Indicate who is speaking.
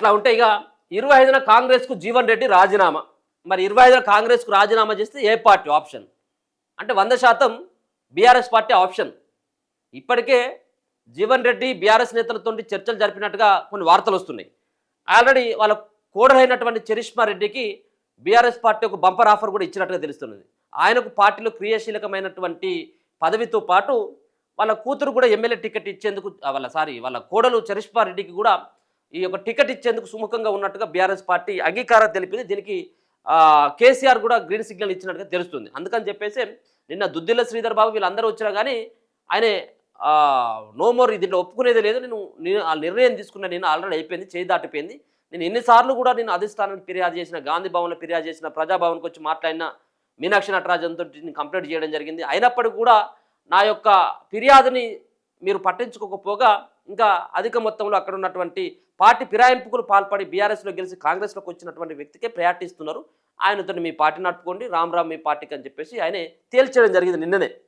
Speaker 1: అట్లా ఉంటే ఇక 25న కాంగ్రెస్కు జీవన్ రెడ్డి రాజీనామా. మరి 25న కాంగ్రెస్కు రాజీనామా చేస్తే ఏ పార్టీ ఆప్షన్ అంటే 100% బీఆర్ఎస్ పార్టీ ఆప్షన్. ఇప్పటికే జీవన్ రెడ్డి బీఆర్ఎస్ నేతలతో చర్చలు జరిపినట్టుగా కొన్ని వార్తలు వస్తున్నాయి. ఆల్రెడీ వాళ్ళ కోడలైనటువంటి చరిష్మా రెడ్డికి బీఆర్ఎస్ పార్టీ ఒక బంపర్ ఆఫర్ కూడా ఇచ్చినట్టుగా తెలుస్తున్నది. ఆయనకు పార్టీలో క్రియాశీలకమైనటువంటి పదవితో పాటు వాళ్ళ కూతురు కూడా ఎమ్మెల్యే టికెట్ ఇచ్చేందుకు వాళ్ళ కోడలు చరిష్మా రెడ్డికి కూడా ఈ యొక్క టికెట్ ఇచ్చేందుకు సుముఖంగా ఉన్నట్టుగా బీఆర్ఎస్ పార్టీ అంగీకారం తెలిపింది. దీనికి కేసీఆర్ కూడా గ్రీన్ సిగ్నల్ ఇచ్చినట్టుగా తెలుస్తుంది. అందుకని చెప్పేసి నిన్న దుద్దిల్ల శ్రీధర్ బాబు వీళ్ళందరూ వచ్చినా కానీ ఆయనే నో మోర్ దీంట్లో ఒప్పుకునేది లేదు, నేను ఆ నిర్ణయం తీసుకున్న నేను ఆల్రెడీ అయిపోయింది, చేయి దాటిపోయింది, నేను ఎన్నిసార్లు కూడా నేను అధిష్టానానికి ఫిర్యాదు చేసిన, గాంధీ భవన్లో ఫిర్యాదు చేసిన, ప్రజాభవన్కి వచ్చి మాట్లాడిన, మీనాక్షి నటరాజన్తో కంప్లైంట్ చేయడం జరిగింది. అయినప్పటికీ కూడా నా యొక్క ఫిర్యాదుని మీరు పట్టించుకోకపోగా ఇంకా అధిక మొత్తంలో అక్కడ ఉన్నటువంటి పార్టీ ఫిరాయింపుకు పాల్పడి బీఆర్ఎస్లో గెలిచి కాంగ్రెస్లోకి వచ్చినటువంటి వ్యక్తికే ప్రయారిటీ ఇస్తున్నారు, ఆయనతో మీ పార్టీ నడుపుకోండి, రామ్ మీ పార్టీకి అని చెప్పేసి ఆయనే తేల్చేయడం జరిగింది నిన్ననే.